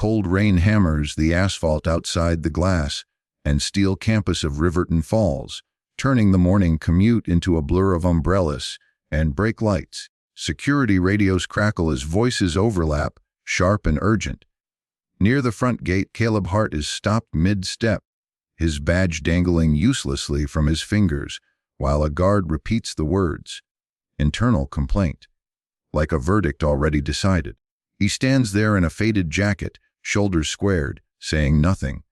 cold rain hammers the asphalt outside the glass and steel campus of Riverton Falls, turning the morning commute into a blur of umbrellas and brake lights. Security radios crackle as voices overlap, sharp and urgent. Near the front gate, Caleb Hart is stopped mid-step, his badge dangling uselessly from his fingers, while a guard repeats the words, "Internal complaint," like a verdict already decided. He stands there in a faded jacket, shoulders squared, saying nothing.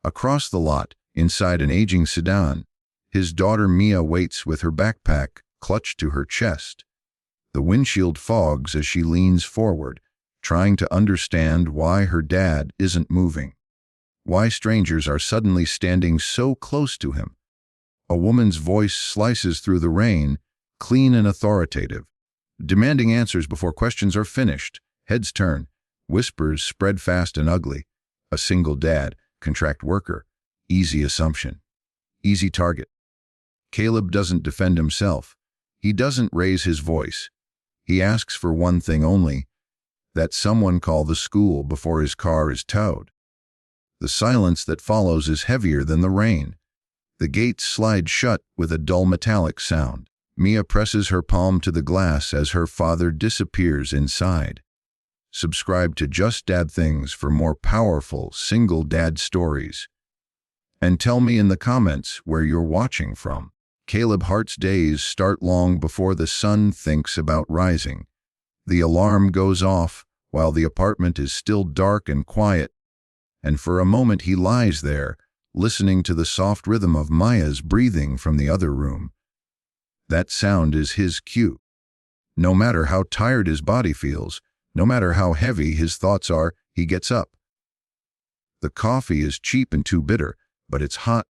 Across the lot, inside an aging sedan, his daughter Mia waits with her backpack clutched to her chest. The windshield fogs as she leans forward, trying to understand why her dad isn't moving. Why strangers are suddenly standing so close to him. A woman's voice slices through the rain, clean and authoritative, demanding answers before questions are finished. Heads turn, whispers spread fast and ugly. A single dad, contract worker, easy assumption, easy target. Caleb doesn't defend himself. He doesn't raise his voice. He asks for one thing only, that someone call the school before his car is towed. The silence that follows is heavier than the rain. The gates slide shut with a dull metallic sound. Mia presses her palm to the glass as her father disappears inside. Subscribe to Just Dad Things for more powerful single dad stories. And tell me in the comments where you're watching from. Caleb Hart's days start long before the sun thinks about rising. The alarm goes off while the apartment is still dark and quiet, and for a moment he lies there, listening to the soft rhythm of Maya's breathing from the other room. That sound is his cue. No matter how tired his body feels, no matter how heavy his thoughts are, he gets up. The coffee is cheap and too bitter, but it's hot.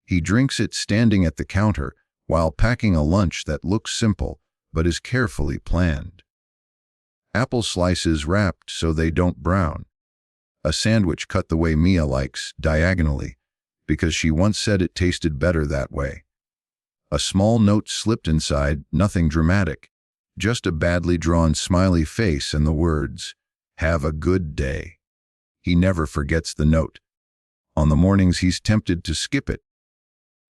He drinks it standing at the counter while packing a lunch that looks simple but is carefully planned. Apple slices wrapped so they don't brown. A sandwich cut the way Mia likes, diagonally, because she once said it tasted better that way. A small note slipped inside, nothing dramatic, just a badly drawn smiley face and the words, "Have a good day." He never forgets the note. On the mornings he's tempted to skip it.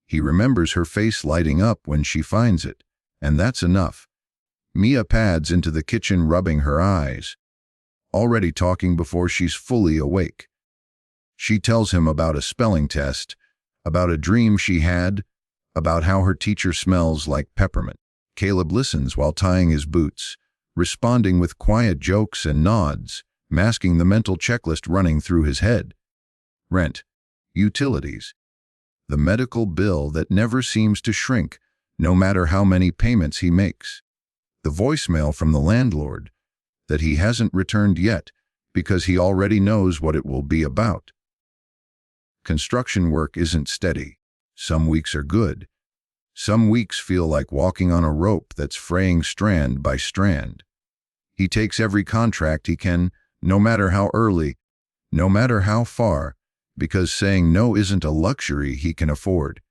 He remembers her face lighting up when she finds it, and that's enough. Mia pads into the kitchen, rubbing her eyes, already talking before she's fully awake. She tells him about a spelling test, about a dream she had, about how her teacher smells like peppermint. Caleb listens while tying his boots, responding with quiet jokes and nods, masking the mental checklist running through his head. Rent, utilities, the medical bill that never seems to shrink, no matter how many payments he makes. The voicemail from the landlord that he hasn't returned yet because he already knows what it will be about. Construction work isn't steady. Some weeks are good. Some weeks feel like walking on a rope that's fraying strand by strand. He takes every contract he can, no matter how early, no matter how far, because saying no isn't a luxury he can afford.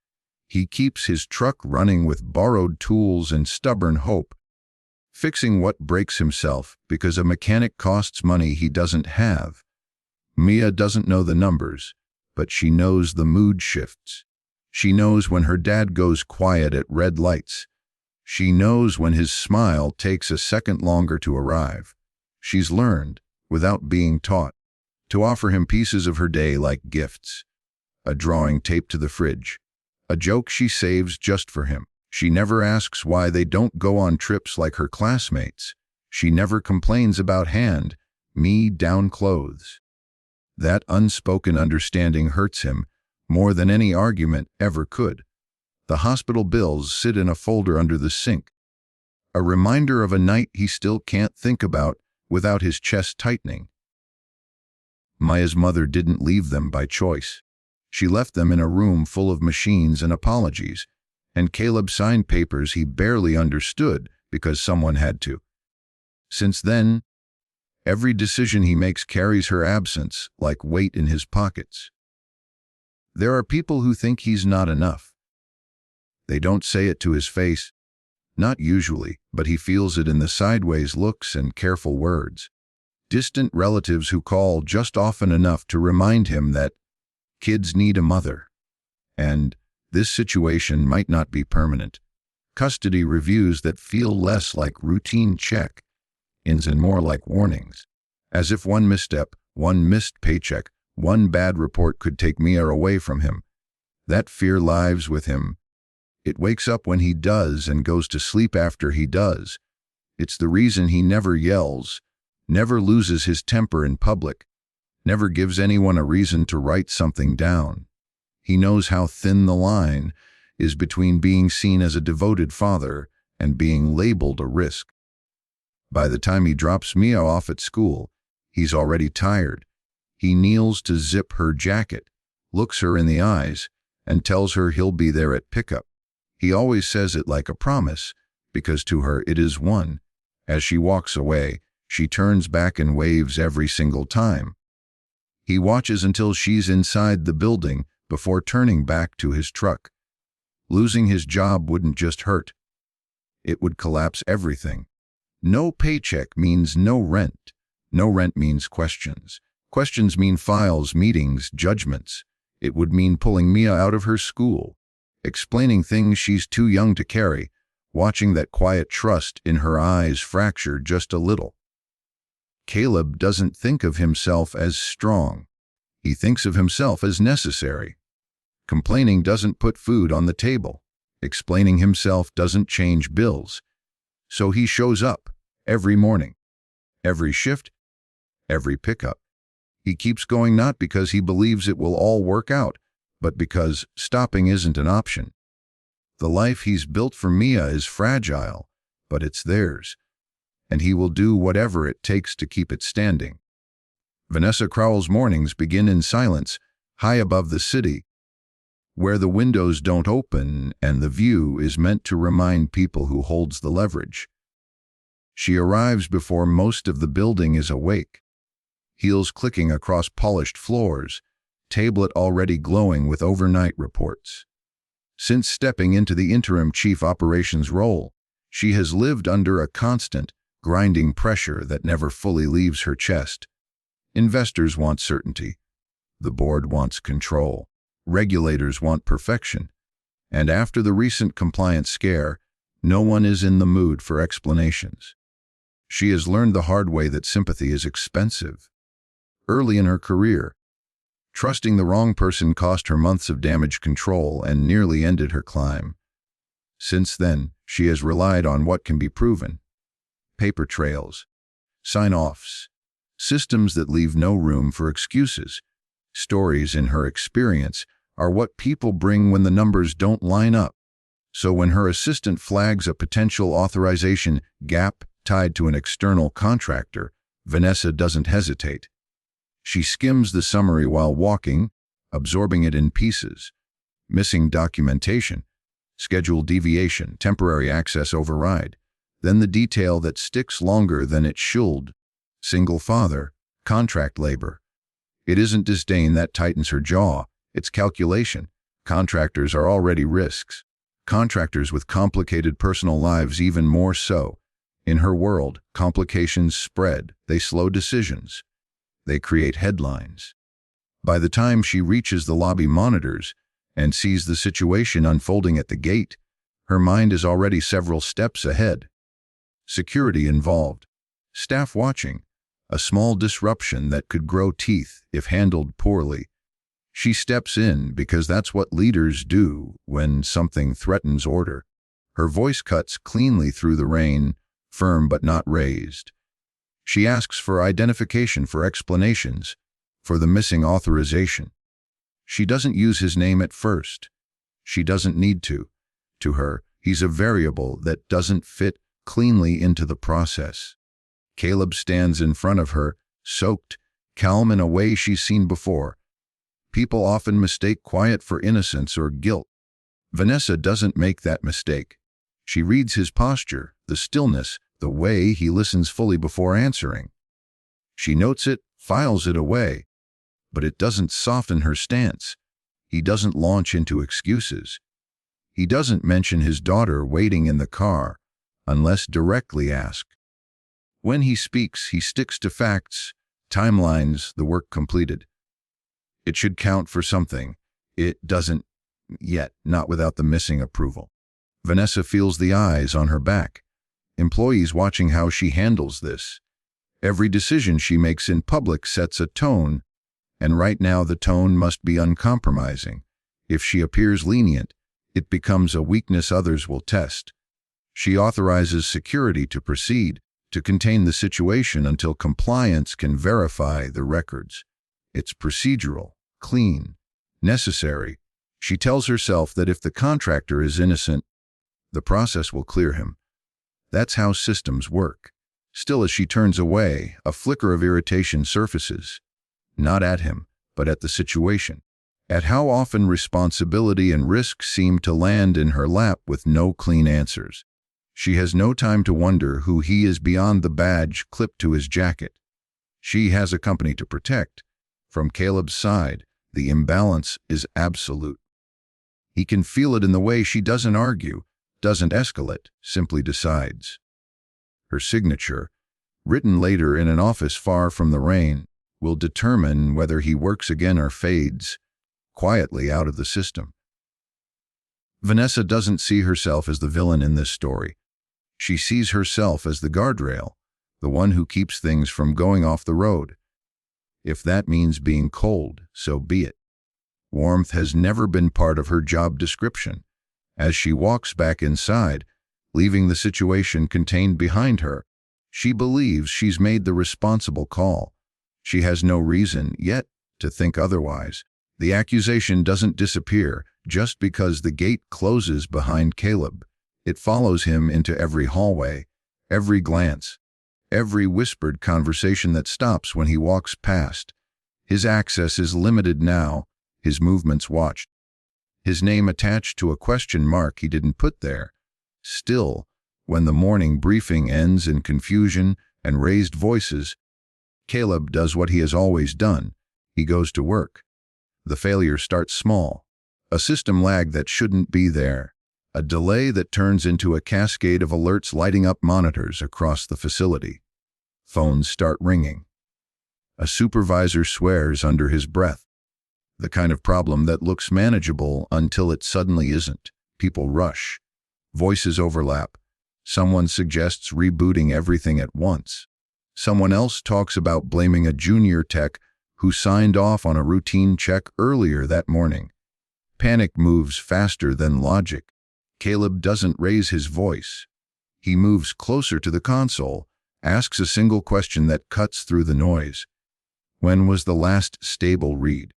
He keeps his truck running with borrowed tools and stubborn hope, fixing what breaks himself because a mechanic costs money he doesn't have. Mia doesn't know the numbers, but she knows the mood shifts. She knows when her dad goes quiet at red lights. She knows when his smile takes a second longer to arrive. She's learned, without being taught, to offer him pieces of her day like gifts. A drawing taped to the fridge, a joke she saves just for him. She never asks why they don't go on trips like her classmates. She never complains about hand-me-down clothes. That unspoken understanding hurts him more than any argument ever could. The hospital bills sit in a folder under the sink, a reminder of a night he still can't think about without his chest tightening. Maya's mother didn't leave them by choice. She left them in a room full of machines and apologies, and Caleb signed papers he barely understood because someone had to. Since then, every decision he makes carries her absence like weight in his pockets. There are people who think he's not enough. They don't say it to his face, not usually, but he feels it in the sideways looks and careful words. distant relatives who call just often enough to remind him that kids need a mother. And this situation might not be permanent. Custody reviews that feel less like routine check-ins and more like warnings. As if one misstep, one missed paycheck, one bad report could take Mia away from him. That fear lives with him. It wakes up when he does and goes to sleep after he does. It's the reason he never yells, never loses his temper in public, never gives anyone a reason to write something down. He knows how thin the line is between being seen as a devoted father and being labeled a risk. By the time he drops Mia off at school, he's already tired. He kneels to zip her jacket, looks her in the eyes, and tells her he'll be there at pickup. He always says it like a promise, because to her it is one. As she walks away, she turns back and waves every single time. He watches until she's inside the building before turning back to his truck. Losing his job wouldn't just hurt. It would collapse everything. No paycheck means no rent. No rent means questions. Questions mean files, meetings, judgments. It would mean pulling Mia out of her school, explaining things she's too young to carry, watching that quiet trust in her eyes fracture just a little. Caleb doesn't think of himself as strong. He thinks of himself as necessary. Complaining doesn't put food on the table. Explaining himself doesn't change bills. So he shows up every morning, every shift, every pickup. He keeps going not because he believes it will all work out, but because stopping isn't an option. The life he's built for Mia is fragile, but it's theirs, and he will do whatever it takes to keep it standing. Vanessa Crowell's mornings begin in silence, high above the city, where the windows don't open and the view is meant to remind people who holds the leverage. She arrives before most of the building is awake, heels clicking across polished floors, tablet already glowing with overnight reports. Since stepping into the interim chief operations role, she has lived under a constant, grinding pressure that never fully leaves her chest. Investors want certainty. The board wants control. Regulators want perfection. And after the recent compliance scare, no one is in the mood for explanations. She has learned the hard way that sympathy is expensive. Early in her career, trusting the wrong person cost her months of damage control and nearly ended her climb. Since then, she has relied on what can be proven. Paper trails, sign-offs, systems that leave no room for excuses. Stories, in her experience, are what people bring when the numbers don't line up. So when her assistant flags a potential authorization gap tied to an external contractor, Vanessa doesn't hesitate. She skims the summary while walking, absorbing it in pieces. Missing documentation, schedule deviation, temporary access override. Then the detail that sticks longer than it should. Single father, contract labor. It isn't disdain that tightens her jaw, it's calculation. Contractors are already risks. Contractors with complicated personal lives even more so. In her world, complications spread, they slow decisions. They create headlines. By the time she reaches the lobby monitors and sees the situation unfolding at the gate, her mind is already several steps ahead. Security involved, staff watching, a small disruption that could grow teeth if handled poorly. She steps in because that's what leaders do when something threatens order. Her voice cuts cleanly through the rain, firm but not raised. She asks for identification, for explanations, for the missing authorization. She doesn't use his name at first. She doesn't need to. To her, he's a variable that doesn't fit cleanly into the process. Caleb stands in front of her, soaked, calm in a way she's seen before. People often mistake quiet for innocence or guilt. Vanessa doesn't make that mistake. She reads his posture, the stillness, the way he listens fully before answering. She notes it, files it away, but it doesn't soften her stance. He doesn't launch into excuses. He doesn't mention his daughter waiting in the car, unless directly asked. When he speaks, he sticks to facts, timelines, the work completed. It should count for something. It doesn't yet, not without the missing approval. Vanessa feels the eyes on her back, employees watching how she handles this. Every decision she makes in public sets a tone, and right now the tone must be uncompromising. If she appears lenient, it becomes a weakness others will test. She authorizes security to proceed, to contain the situation until compliance can verify the records. It's procedural, clean, necessary. She tells herself that if the contractor is innocent, the process will clear him. That's how systems work. Still, as she turns away, a flicker of irritation surfaces. Not at him, but at the situation. At how often responsibility and risk seem to land in her lap with no clean answers. She has no time to wonder who he is beyond the badge clipped to his jacket. She has a company to protect. From Caleb's side, the imbalance is absolute. He can feel it in the way she doesn't argue, doesn't escalate, simply decides. Her signature, written later in an office far from the rain, will determine whether he works again or fades quietly out of the system. Vanessa doesn't see herself as the villain in this story. She sees herself as the guardrail, the one who keeps things from going off the road. If that means being cold, so be it. Warmth has never been part of her job description. As she walks back inside, leaving the situation contained behind her, she believes she's made the responsible call. She has no reason, yet, to think otherwise. The accusation doesn't disappear just because the gate closes behind Caleb. It follows him into every hallway, every glance, every whispered conversation that stops when he walks past. His access is limited now, his movements watched. His name attached to a question mark he didn't put there. Still, when the morning briefing ends in confusion and raised voices, Caleb does what he has always done. He goes to work. The failure starts small. A system lag that shouldn't be there. A delay that turns into a cascade of alerts lighting up monitors across the facility. Phones start ringing. A supervisor swears under his breath. The kind of problem that looks manageable until it suddenly isn't. People rush. Voices overlap. Someone suggests rebooting everything at once. Someone else talks about blaming a junior tech who signed off on a routine check earlier that morning. Panic moves faster than logic. Caleb doesn't raise his voice. He moves closer to the console, asks a single question that cuts through the noise. When was the last stable read?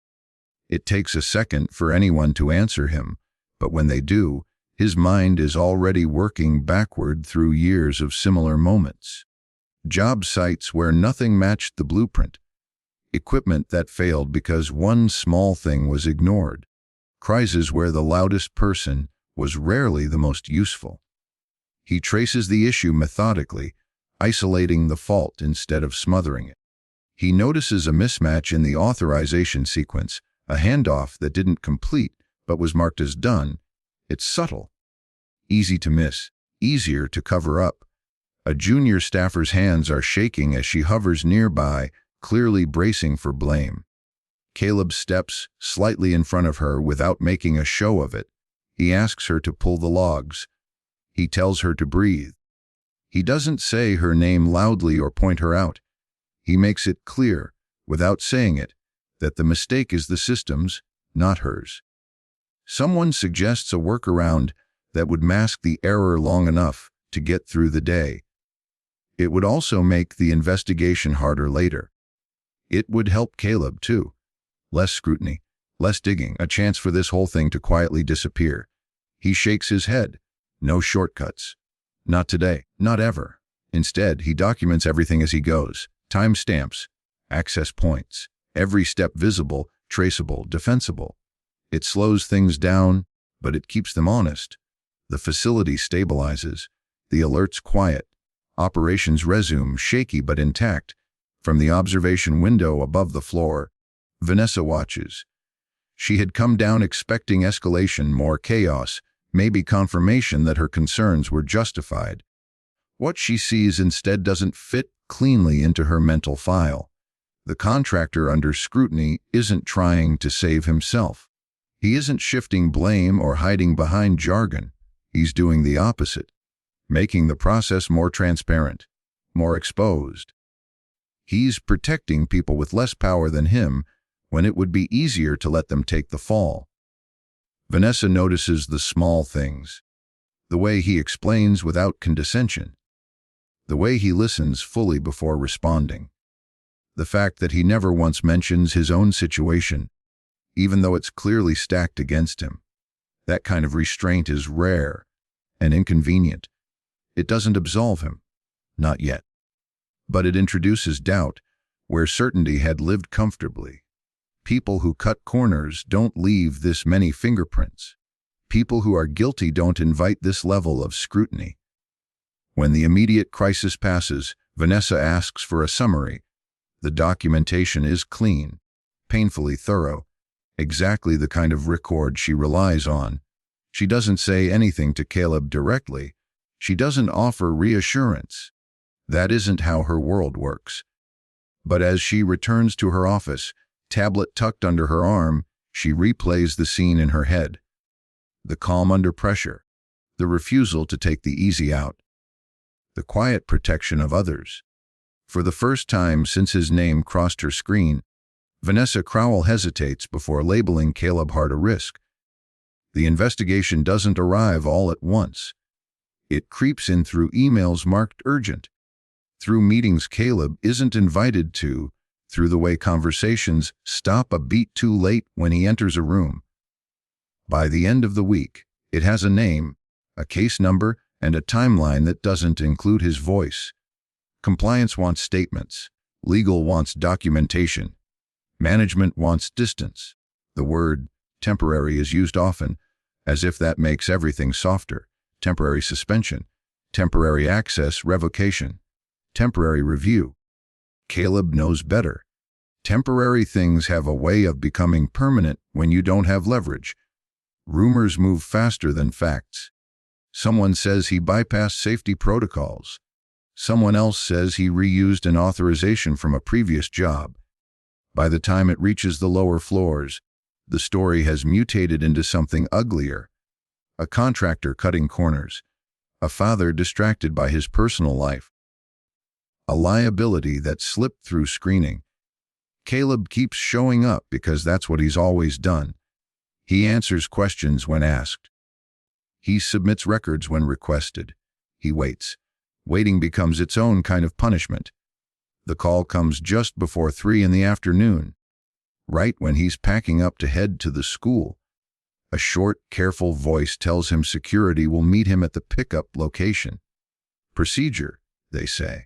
It takes a second for anyone to answer him, but when they do, his mind is already working backward through years of similar moments. Job sites where nothing matched the blueprint. Equipment that failed because one small thing was ignored. Crises where the loudest person was rarely the most useful. He traces the issue methodically, isolating the fault instead of smothering it. He notices a mismatch in the authorization sequence, a handoff that didn't complete but was marked as done. It's subtle, easy to miss, easier to cover up. A junior staffer's hands are shaking as she hovers nearby, clearly bracing for blame. Caleb steps slightly in front of her without making a show of it. He asks her to pull the logs. He tells her to breathe. He doesn't say her name loudly or point her out. He makes it clear, without saying it, that the mistake is the system's, not hers. Someone suggests a workaround that would mask the error long enough to get through the day. It would also make the investigation harder later. It would help Caleb, too. Less scrutiny, less digging, a chance for this whole thing to quietly disappear. He shakes his head. No shortcuts. Not today, not ever. Instead, he documents everything as he goes. Timestamps, access points, every step visible, traceable, defensible. It slows things down, but it keeps them honest. The facility stabilizes. The alerts quiet. Operations resume, shaky but intact. From the observation window above the floor, Vanessa watches. She had come down expecting escalation, more chaos, maybe confirmation that her concerns were justified. What she sees instead doesn't fit cleanly into her mental file. The contractor under scrutiny isn't trying to save himself. He isn't shifting blame or hiding behind jargon. He's doing the opposite, making the process more transparent, more exposed. He's protecting people with less power than him when it would be easier to let them take the fall. Vanessa notices the small things, the way he explains without condescension, the way he listens fully before responding, the fact that he never once mentions his own situation, even though it's clearly stacked against him. That kind of restraint is rare and inconvenient. It doesn't absolve him, not yet. But it introduces doubt where certainty had lived comfortably. People who cut corners don't leave this many fingerprints. People who are guilty don't invite this level of scrutiny. When the immediate crisis passes, Vanessa asks for a summary. The documentation is clean, painfully thorough, exactly the kind of record she relies on. She doesn't say anything to Caleb directly. She doesn't offer reassurance. That isn't how her world works. But as she returns to her office, tablet tucked under her arm, she replays the scene in her head. The calm under pressure, the refusal to take the easy out, the quiet protection of others. For the first time since his name crossed her screen, Vanessa Crowell hesitates before labeling Caleb Hart a risk. The investigation doesn't arrive all at once. It creeps in through emails marked urgent, through meetings Caleb isn't invited to, through the way conversations stop a beat too late when he enters a room. By the end of the week, it has a name, a case number, and a timeline that doesn't include his voice. Compliance wants statements. Legal wants documentation. Management wants distance. The word temporary is used often, as if that makes everything softer. Temporary suspension, temporary access revocation, temporary review. Caleb knows better. Temporary things have a way of becoming permanent when you don't have leverage. Rumors move faster than facts. Someone says he bypassed safety protocols. Someone else says he reused an authorization from a previous job. By the time it reaches the lower floors, the story has mutated into something uglier. A contractor cutting corners. A father distracted by his personal life. A liability that slipped through screening. Caleb keeps showing up because that's what he's always done. He answers questions when asked. He submits records when requested. He waits. Waiting becomes its own kind of punishment. The call comes just before 3 in the afternoon, right when he's packing up to head to the school. A short, careful voice tells him security will meet him at the pickup location. Procedure, they say.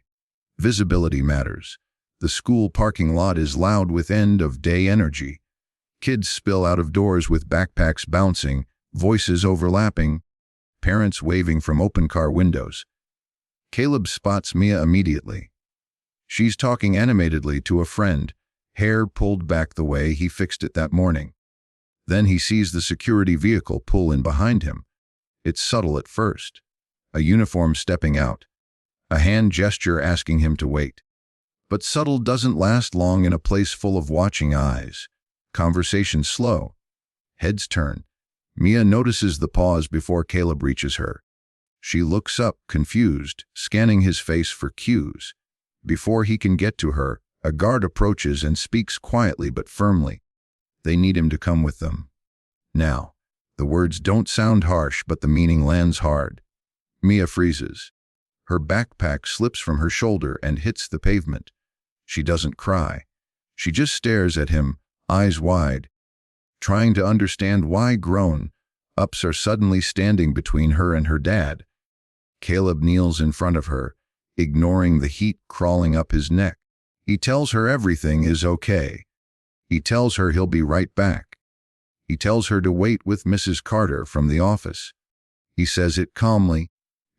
Visibility matters. The school parking lot is loud with end-of-day energy. Kids spill out of doors with backpacks bouncing, voices overlapping, parents waving from open car windows. Caleb spots Mia immediately. She's talking animatedly to a friend, hair pulled back the way he fixed it that morning. Then he sees the security vehicle pull in behind him. It's subtle at first. A uniform stepping out. A hand gesture asking him to wait. But subtle doesn't last long in a place full of watching eyes. Conversation slow. Heads turn. Mia notices the pause before Caleb reaches her. She looks up, confused, scanning his face for cues. Before he can get to her, a guard approaches and speaks quietly but firmly. They need him to come with them. Now, the words don't sound harsh, but the meaning lands hard. Mia freezes. Her backpack slips from her shoulder and hits the pavement. She doesn't cry. She just stares at him, eyes wide, trying to understand why grown-ups are suddenly standing between her and her dad. Caleb kneels in front of her, ignoring the heat crawling up his neck. He tells her everything is okay. He tells her he'll be right back. He tells her to wait with Mrs. Carter from the office. He says it calmly,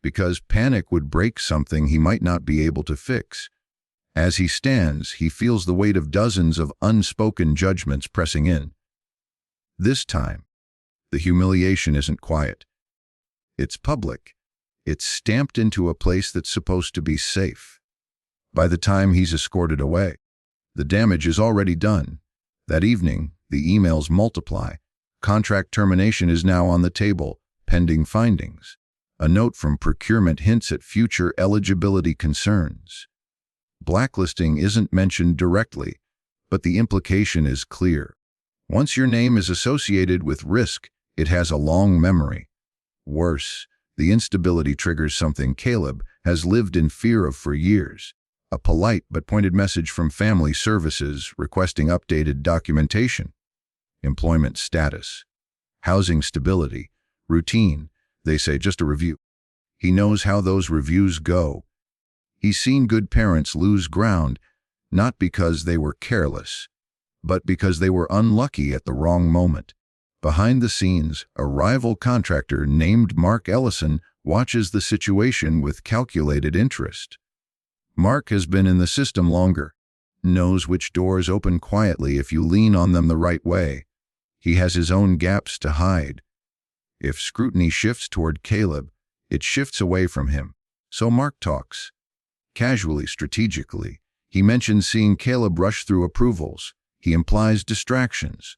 because panic would break something he might not be able to fix. As he stands, he feels the weight of dozens of unspoken judgments pressing in. This time, the humiliation isn't quiet. It's public. It's stamped into a place that's supposed to be safe. By the time he's escorted away, the damage is already done. That evening, the emails multiply. Contract termination is now on the table, pending findings. A note from procurement hints at future eligibility concerns. Blacklisting isn't mentioned directly, but the implication is clear. Once your name is associated with risk, it has a long memory. Worse, the instability triggers something Caleb has lived in fear of for years. A polite but pointed message from family services requesting updated documentation. Employment status. Housing stability. Routine. They say just a review. He knows how those reviews go. He's seen good parents lose ground, not because they were careless, but because they were unlucky at the wrong moment. Behind the scenes, a rival contractor named Mark Ellison watches the situation with calculated interest. Mark has been in the system longer, knows which doors open quietly if you lean on them the right way. He has his own gaps to hide. If scrutiny shifts toward Caleb, it shifts away from him. So Mark talks. Casually, strategically, he mentions seeing Caleb rush through approvals. He implies distractions.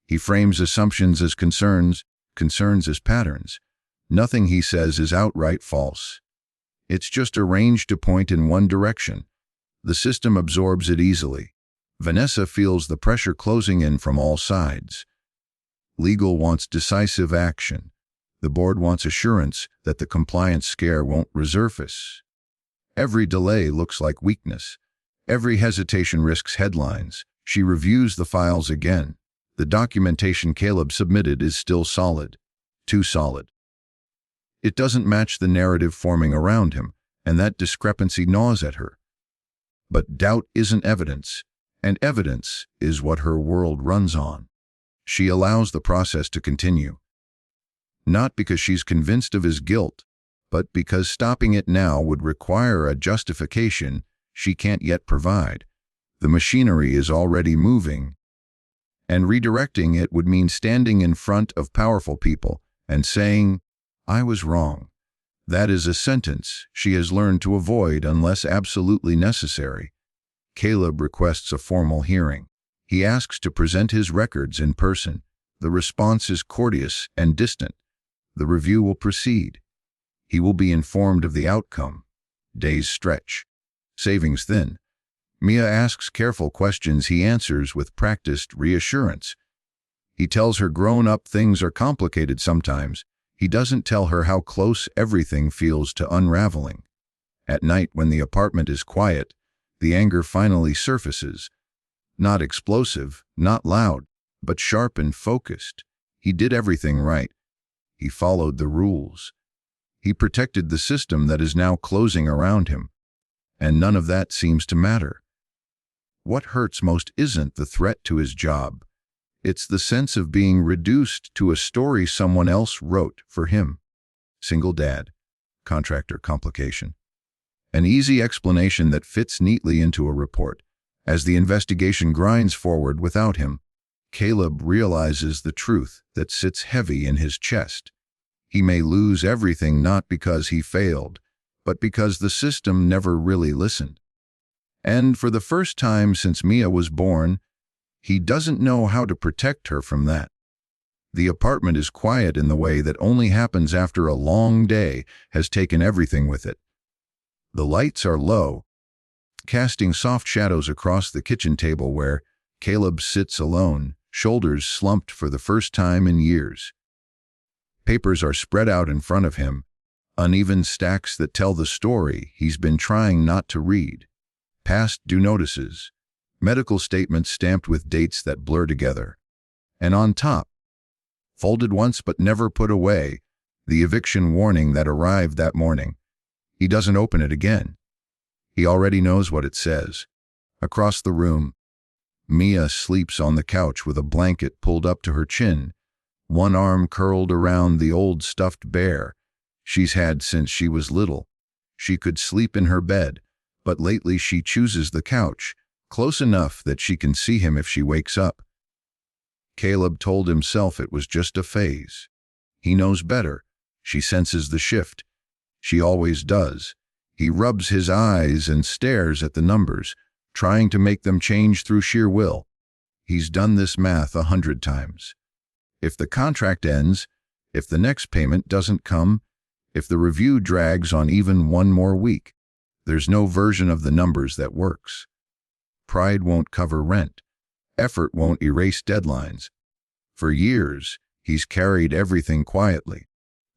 He frames assumptions as concerns as patterns. Nothing he says is outright false. It's just arranged to point in one direction. The system absorbs it easily. Vanessa feels the pressure closing in from all sides. Legal wants decisive action. The board wants assurance that the compliance scare won't resurface. Every delay looks like weakness. Every hesitation risks headlines. She reviews the files again. The documentation Caleb submitted is still solid. Too solid. It doesn't match the narrative forming around him, and that discrepancy gnaws at her. But doubt isn't evidence, and evidence is what her world runs on. She allows the process to continue. Not because she's convinced of his guilt, but because stopping it now would require a justification she can't yet provide. The machinery is already moving, and redirecting it would mean standing in front of powerful people and saying, "I was wrong." That is a sentence she has learned to avoid unless absolutely necessary. Caleb requests a formal hearing. He asks to present his records in person. The response is courteous and distant. The review will proceed. He will be informed of the outcome. Days stretch. Savings thin. Mia asks careful questions he answers with practiced reassurance. He tells her grown-up things are complicated sometimes. He doesn't tell her how close everything feels to unraveling. At night, when the apartment is quiet, the anger finally surfaces. Not explosive, not loud, but sharp and focused. He did everything right. He followed the rules. He protected the system that is now closing around him. And none of that seems to matter. What hurts most isn't the threat to his job. It's the sense of being reduced to a story someone else wrote for him. Single dad, contractor complication. An easy explanation that fits neatly into a report. As the investigation grinds forward without him, Caleb realizes the truth that sits heavy in his chest. He may lose everything not because he failed, but because the system never really listened. And for the first time since Mia was born, he doesn't know how to protect her from that. The apartment is quiet in the way that only happens after a long day has taken everything with it. The lights are low, casting soft shadows across the kitchen table where Caleb sits alone, shoulders slumped for the first time in years. Papers are spread out in front of him, uneven stacks that tell the story he's been trying not to read. Past due notices, medical statements stamped with dates that blur together. And on top, folded once but never put away, the eviction warning that arrived that morning. He doesn't open it again. He already knows what it says. Across the room, Mia sleeps on the couch with a blanket pulled up to her chin, one arm curled around the old stuffed bear she's had since she was little. She could sleep in her bed, but lately she chooses the couch, close enough that she can see him if she wakes up. Caleb told himself it was just a phase. He knows better. She senses the shift. She always does. He rubs his eyes and stares at the numbers, trying to make them change through sheer will. He's done this math 100 times. If the contract ends, if the next payment doesn't come, if the review drags on even one more week, there's no version of the numbers that works. Pride won't cover rent. Effort won't erase deadlines. For years, he's carried everything quietly.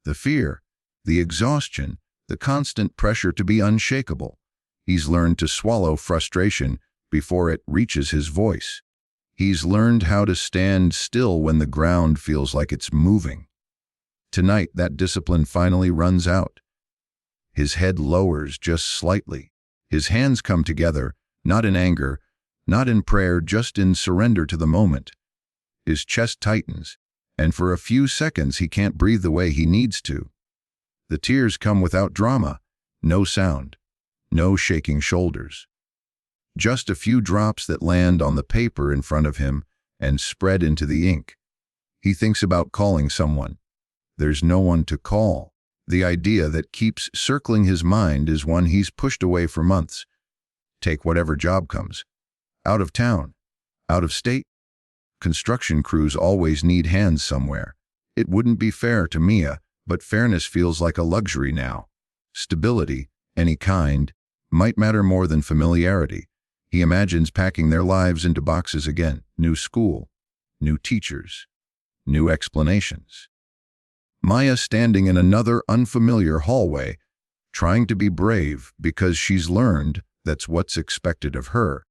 The fear, the exhaustion, the constant pressure to be unshakable. He's learned to swallow frustration before it reaches his voice. He's learned how to stand still when the ground feels like it's moving. Tonight, that discipline finally runs out. His head lowers just slightly. His hands come together, not in anger, not in prayer, just in surrender to the moment. His chest tightens, and for a few seconds he can't breathe the way he needs to. The tears come without drama, no sound, no shaking shoulders. Just a few drops that land on the paper in front of him and spread into the ink. He thinks about calling someone. There's no one to call. The idea that keeps circling his mind is one he's pushed away for months. Take whatever job comes. Out of town. Out of state. Construction crews always need hands somewhere. It wouldn't be fair to Mia, but fairness feels like a luxury now. Stability, any kind, might matter more than familiarity. He imagines packing their lives into boxes again. New school, new teachers, new explanations. Maya standing in another unfamiliar hallway, trying to be brave because she's learned that's what's expected of her.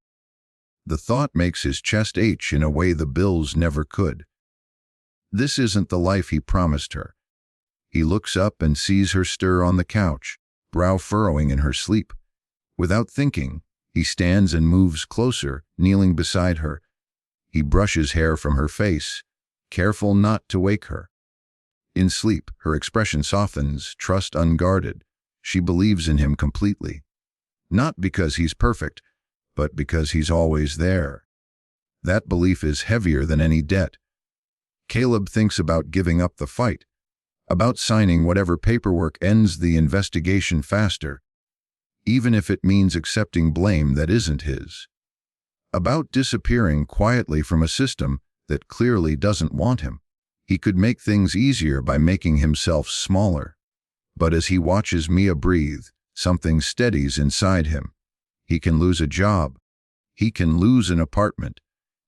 The thought makes his chest ache in a way the bills never could. This isn't the life he promised her. He looks up and sees her stir on the couch, brow furrowing in her sleep. Without thinking, he stands and moves closer, kneeling beside her. He brushes hair from her face, careful not to wake her. In sleep, her expression softens, trust unguarded. She believes in him completely. Not because he's perfect, but because he's always there. That belief is heavier than any debt. Caleb thinks about giving up the fight, about signing whatever paperwork ends the investigation faster, even if it means accepting blame that isn't his. About disappearing quietly from a system that clearly doesn't want him. He could make things easier by making himself smaller. But as he watches Mia breathe, something steadies inside him. He can lose a job. He can lose an apartment.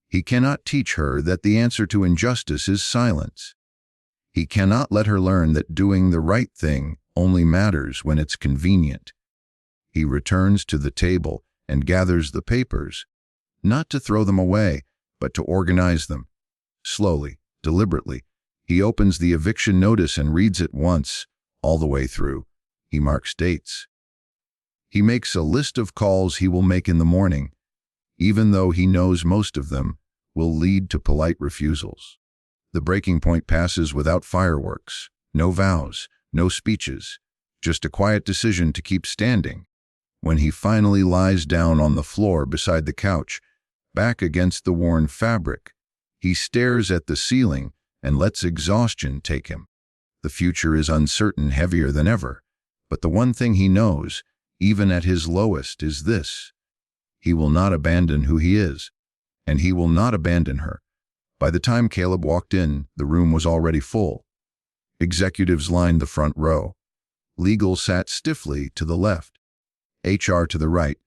He cannot teach her that the answer to injustice is silence. He cannot let her learn that doing the right thing only matters when it's convenient. He returns to the table and gathers the papers, not to throw them away, but to organize them. Slowly, deliberately, he opens the eviction notice and reads it once, all the way through. He marks dates. He makes a list of calls he will make in the morning, even though he knows most of them will lead to polite refusals. The breaking point passes without fireworks, no vows, no speeches, just a quiet decision to keep standing. When he finally lies down on the floor beside the couch, back against the worn fabric, he stares at the ceiling and lets exhaustion take him. The future is uncertain, heavier than ever, but the one thing he knows, even at his lowest, is this: he will not abandon who he is, and he will not abandon her. By the time Caleb walked in, the room was already full. Executives lined the front row. Legal sat stiffly to the left. HR to the right.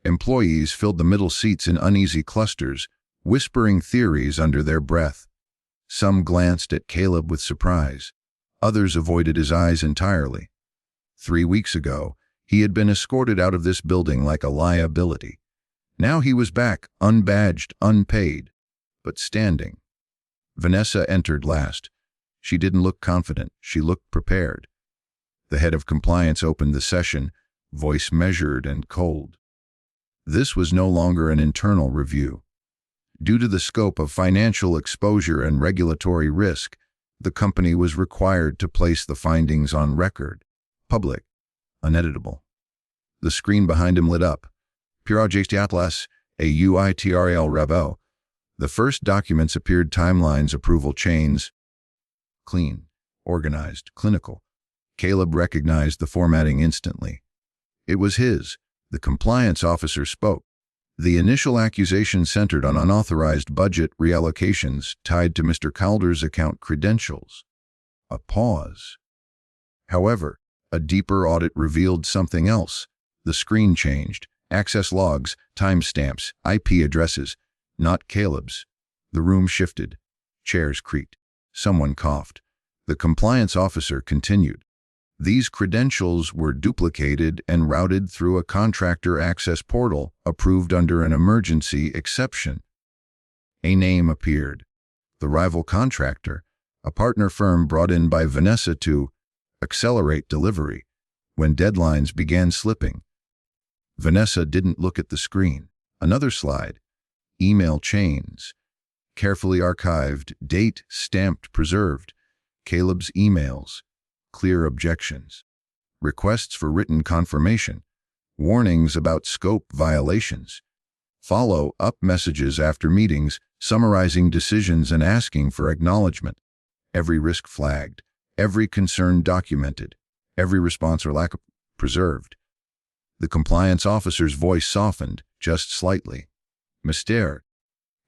Employees filled the middle seats in uneasy clusters, whispering theories under their breath. Some glanced at Caleb with surprise. Others avoided his eyes entirely. 3 weeks ago, he had been escorted out of this building like a liability. Now he was back, unbadged, unpaid, but standing. Vanessa entered last. She didn't look confident. She looked prepared. The head of compliance opened the session, voice measured and cold. This was no longer an internal review. Due to the scope of financial exposure and regulatory risk, the company was required to place the findings on record, public, uneditable. The screen behind him lit up. Project Atlas, AUITRL Revo. The first documents appeared: timelines, approval chains. Clean, organized, clinical. Caleb recognized the formatting instantly. It was his. The compliance officer spoke. The initial accusation centered on unauthorized budget reallocations tied to Mr. Calder's account credentials. A pause. However, a deeper audit revealed something else. The screen changed. Access logs, timestamps, IP addresses, not Caleb's. The room shifted. Chairs creaked. Someone coughed. The compliance officer continued. These credentials were duplicated and routed through a contractor access portal approved under an emergency exception. A name appeared. The rival contractor, a partner firm brought in by Vanessa to accelerate delivery when deadlines began slipping. Vanessa didn't look at the screen. Another slide. Email chains. Carefully archived, date stamped, preserved. Caleb's emails. Clear objections. Requests for written confirmation. Warnings about scope violations. Follow-up messages after meetings, summarizing decisions and asking for acknowledgement. Every risk flagged. Every concern documented. Every response or lack of preserved. The compliance officer's voice softened, just slightly. Mr.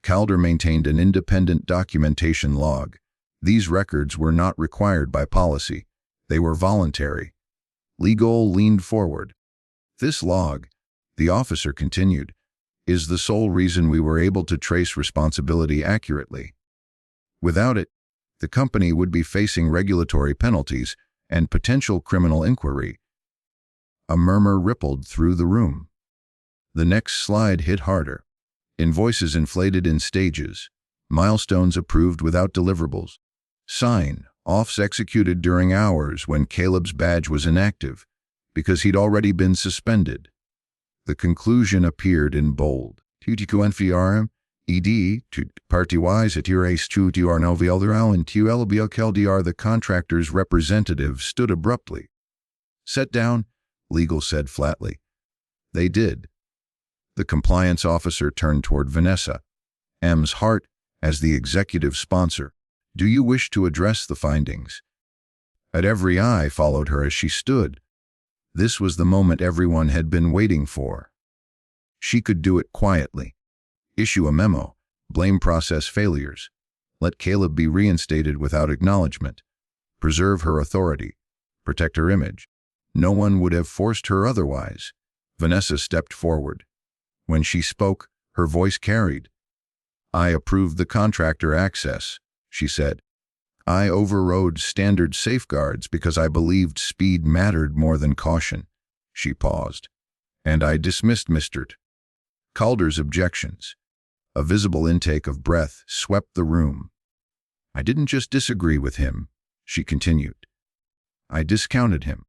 Calder maintained an independent documentation log. These records were not required by policy. They were voluntary. Legal leaned forward. This log, the officer continued, is the sole reason we were able to trace responsibility accurately. Without it, the company would be facing regulatory penalties and potential criminal inquiry. A murmur rippled through the room. The next slide hit harder. Invoices inflated in stages. Milestones approved without deliverables. Sign-offs executed during hours when Caleb's badge was inactive, because he'd already been suspended. The conclusion appeared in bold. TTQNFRM, ED, party-wise at Irace 2 TR Novielderal and TLBLKLDR. The contractor's representative stood abruptly. Set down, legal said flatly. They did. The compliance officer turned toward Vanessa. Ms. Hart, as the executive sponsor. Do you wish to address the findings? At every eye followed her as she stood. This was the moment everyone had been waiting for. She could do it quietly. Issue a memo. Blame process failures. Let Caleb be reinstated without acknowledgement. Preserve her authority. Protect her image. No one would have forced her otherwise. Vanessa stepped forward. When she spoke, her voice carried. I approved the contractor access, she said. I overrode standard safeguards because I believed speed mattered more than caution. She paused. And I dismissed Mr. Calder's objections. A visible intake of breath swept the room. I didn't just disagree with him, she continued. I discounted him.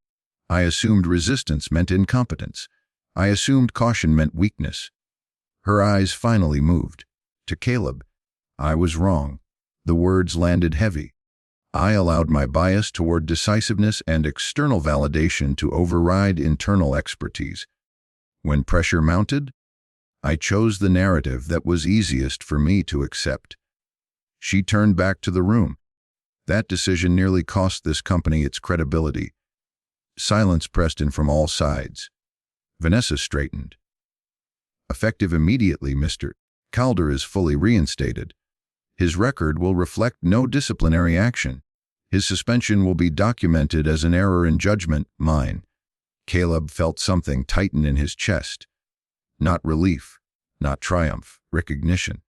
I assumed resistance meant incompetence. I assumed caution meant weakness. Her eyes finally moved. To Caleb, I was wrong. The words landed heavy. I allowed my bias toward decisiveness and external validation to override internal expertise. When pressure mounted, I chose the narrative that was easiest for me to accept. She turned back to the room. That decision nearly cost this company its credibility. Silence pressed in from all sides. Vanessa straightened. Effective immediately, Mr. Calder is fully reinstated. His record will reflect no disciplinary action. His suspension will be documented as an error in judgment, mine. Caleb felt something tighten in his chest. Not relief, not triumph, recognition.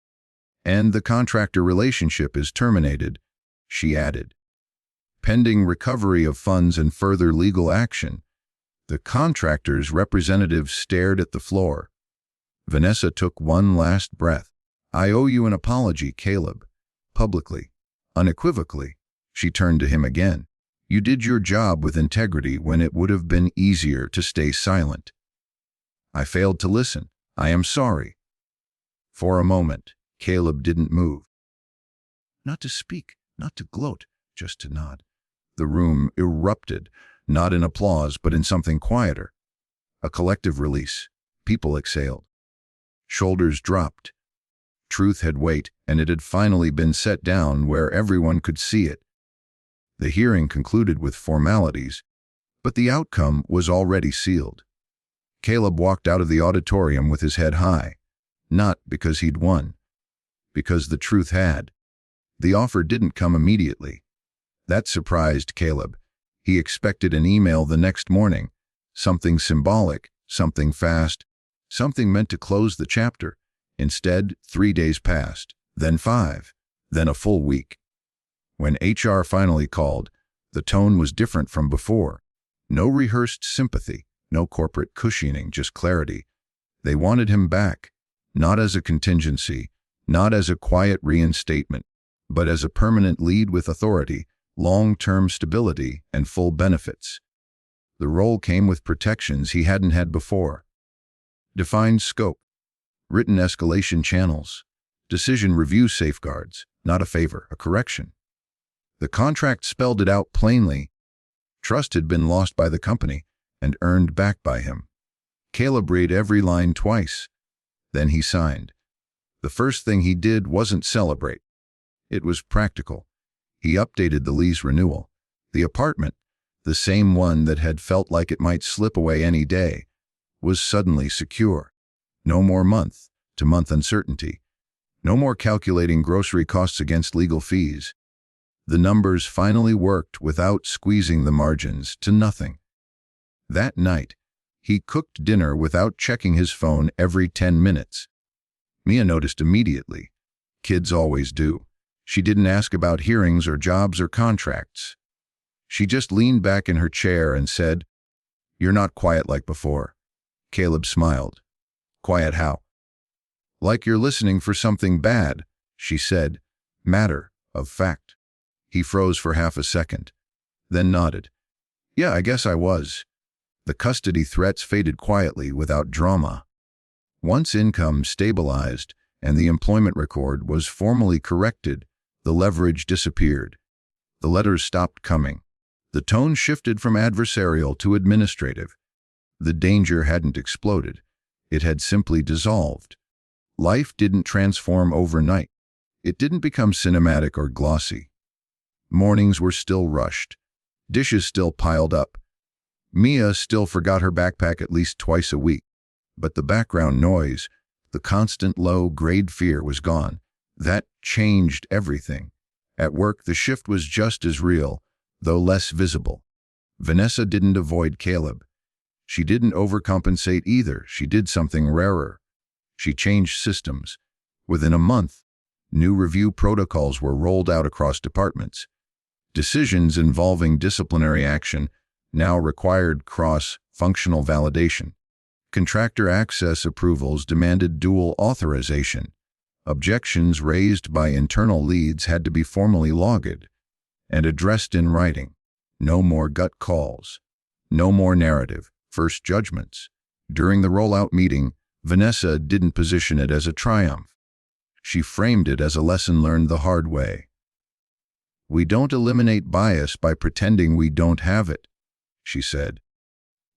And the contractor relationship is terminated, she added. Pending recovery of funds and further legal action. The contractor's representative stared at the floor. Vanessa took one last breath. I owe you an apology, Caleb. Publicly, unequivocally. She turned to him again. You did your job with integrity when it would have been easier to stay silent. I failed to listen. I am sorry. For a moment, Caleb didn't move. Not to speak, not to gloat, just to nod. The room erupted, not in applause but in something quieter. A collective release. People exhaled. Shoulders dropped. Truth had weight, and it had finally been set down where everyone could see it. The hearing concluded with formalities, but the outcome was already sealed. Caleb walked out of the auditorium with his head high. Not because he'd won. Because the truth had. The offer didn't come immediately. That surprised Caleb. He expected an email the next morning. Something symbolic, something fast, something meant to close the chapter. Instead, 3 days passed, then 5, then a full week. When HR finally called, the tone was different from before. No rehearsed sympathy, no corporate cushioning, just clarity. They wanted him back, not as a contingency, not as a quiet reinstatement, but as a permanent lead with authority, long-term stability, and full benefits. The role came with protections he hadn't had before. Defined scope, written escalation channels, decision review safeguards, not a favor, a correction. The contract spelled it out plainly. Trust had been lost by the company and earned back by him. Caleb read every line twice. Then he signed. The first thing he did wasn't celebrate. It was practical. He updated the lease renewal. The apartment, the same one that had felt like it might slip away any day, was suddenly secure. No more month-to-month uncertainty. No more calculating grocery costs against legal fees. The numbers finally worked without squeezing the margins to nothing. That night, he cooked dinner without checking his phone every 10 minutes. Mia noticed immediately. Kids always do. She didn't ask about hearings or jobs or contracts. She just leaned back in her chair and said, "You're not quiet like before." Caleb smiled. "Quiet how?" "Like you're listening for something bad," she said. "Matter of fact." He froze for half a second, then nodded. "Yeah, I guess I was." The custody threats faded quietly without drama. Once income stabilized and the employment record was formally corrected, the leverage disappeared. The letters stopped coming. The tone shifted from adversarial to administrative. The danger hadn't exploded. It had simply dissolved. Life didn't transform overnight. It didn't become cinematic or glossy. Mornings were still rushed. Dishes still piled up. Mia still forgot her backpack at least twice a week. But the background noise, the constant low-grade fear was gone. That changed everything. At work, the shift was just as real, though less visible. Vanessa didn't avoid Caleb. She didn't overcompensate either. She did something rarer. She changed systems. Within a month, new review protocols were rolled out across departments. Decisions involving disciplinary action now required cross-functional validation. Contractor access approvals demanded dual authorization. Objections raised by internal leads had to be formally logged and addressed in writing. No more gut calls. No more narrative, first judgments. During the rollout meeting, Vanessa didn't position it as a triumph. She framed it as a lesson learned the hard way. "We don't eliminate bias by pretending we don't have it," she said.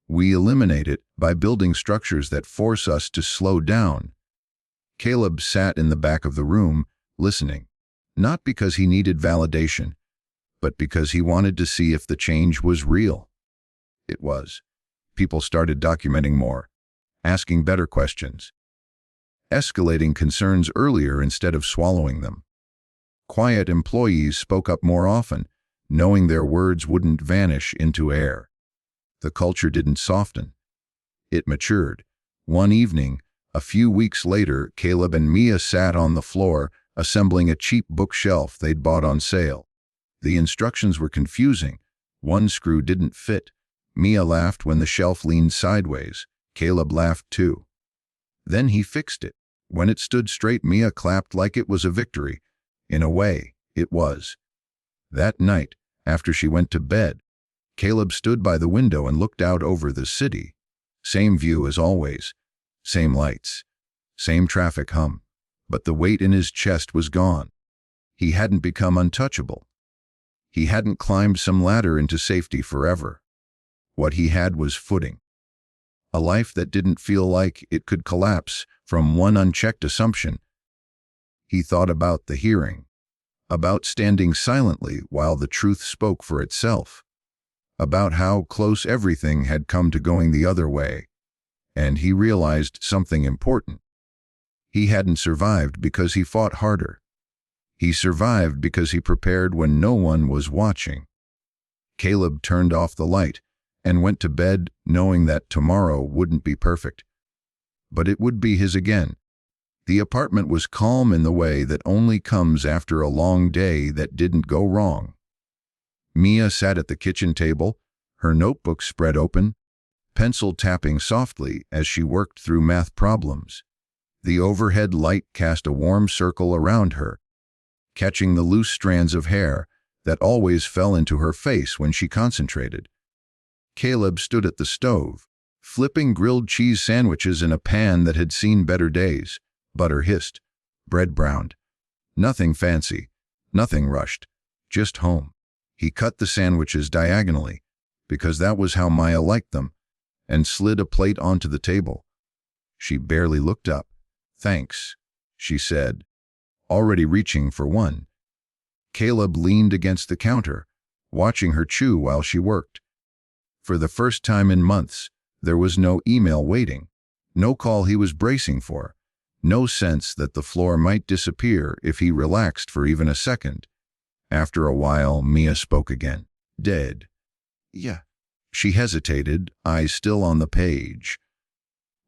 "We eliminate it by building structures that force us to slow down." Caleb sat in the back of the room, listening, not because he needed validation, but because he wanted to see if the change was real. It was. People started documenting more, asking better questions, escalating concerns earlier instead of swallowing them. Quiet employees spoke up more often, knowing their words wouldn't vanish into air. The culture didn't soften. It matured. One evening, a few weeks later, Caleb and Mia sat on the floor, assembling a cheap bookshelf they'd bought on sale. The instructions were confusing. One screw didn't fit. Mia laughed when the shelf leaned sideways. Caleb laughed too. Then he fixed it. When it stood straight, Mia clapped like it was a victory. In a way, it was. That night, after she went to bed, Caleb stood by the window and looked out over the city. Same view as always. Same lights. Same traffic hum. But the weight in his chest was gone. He hadn't become untouchable. He hadn't climbed some ladder into safety forever. What he had was footing. A life that didn't feel like it could collapse from one unchecked assumption. He thought about the hearing, about standing silently while the truth spoke for itself, about how close everything had come to going the other way, And he realized something important. He hadn't survived because he fought harder. He survived because he prepared when no one was watching. Caleb turned off the light and went to bed knowing that tomorrow wouldn't be perfect. But it would be his again. The apartment was calm in the way that only comes after a long day that didn't go wrong. Mia sat at the kitchen table, her notebook spread open, pencil tapping softly as she worked through math problems. The overhead light cast a warm circle around her, catching the loose strands of hair that always fell into her face when she concentrated. Caleb stood at the stove, flipping grilled cheese sandwiches in a pan that had seen better days. Butter hissed, bread browned. Nothing fancy, nothing rushed, just home. He cut the sandwiches diagonally, because that was how Maya liked them, and slid a plate onto the table. She barely looked up. "Thanks," she said, already reaching for one. Caleb leaned against the counter, watching her chew while she worked. For the first time in months, there was no email waiting, no call he was bracing for, no sense that the floor might disappear if he relaxed for even a second. After a while, Mia spoke again. "Dead." "Yeah." She hesitated, eyes still on the page.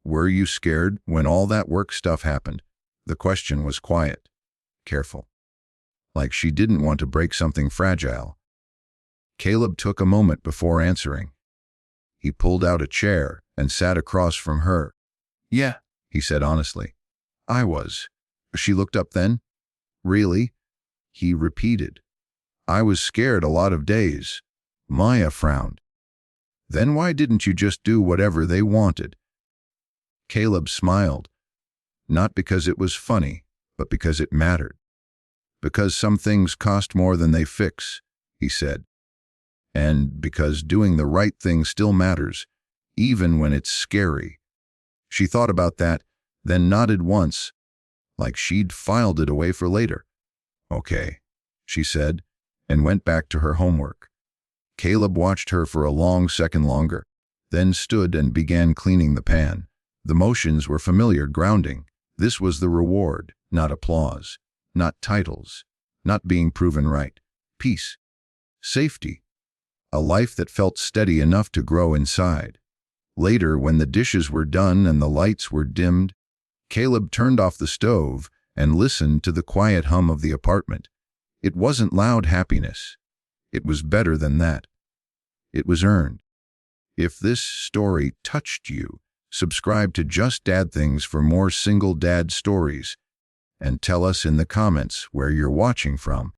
"Were you scared when all that work stuff happened?" The question was quiet, careful, like she didn't want to break something fragile. Caleb took a moment before answering. He pulled out a chair and sat across from her. "Yeah," he said honestly. "I was." She looked up then. "Really?" He repeated. "I was scared a lot of days." Maya frowned. "Then why didn't you just do whatever they wanted?" Caleb smiled. "Not because it was funny, but because it mattered. Because some things cost more than they fix," he said. "And because doing the right thing still matters, even when it's scary." She thought about that, then nodded once, like she'd filed it away for later. "Okay," she said, and went back to her homework. Caleb watched her for a long second longer, then stood and began cleaning the pan. The motions were familiar, grounding. This was the reward, not applause, not titles, not being proven right. Peace. Safety. A life that felt steady enough to grow inside. Later, when the dishes were done and the lights were dimmed, Caleb turned off the stove and listened to the quiet hum of the apartment. It wasn't loud happiness. It was better than that. It was earned. If this story touched you, subscribe to Just Dad Things for more single dad stories, and tell us in the comments where you're watching from.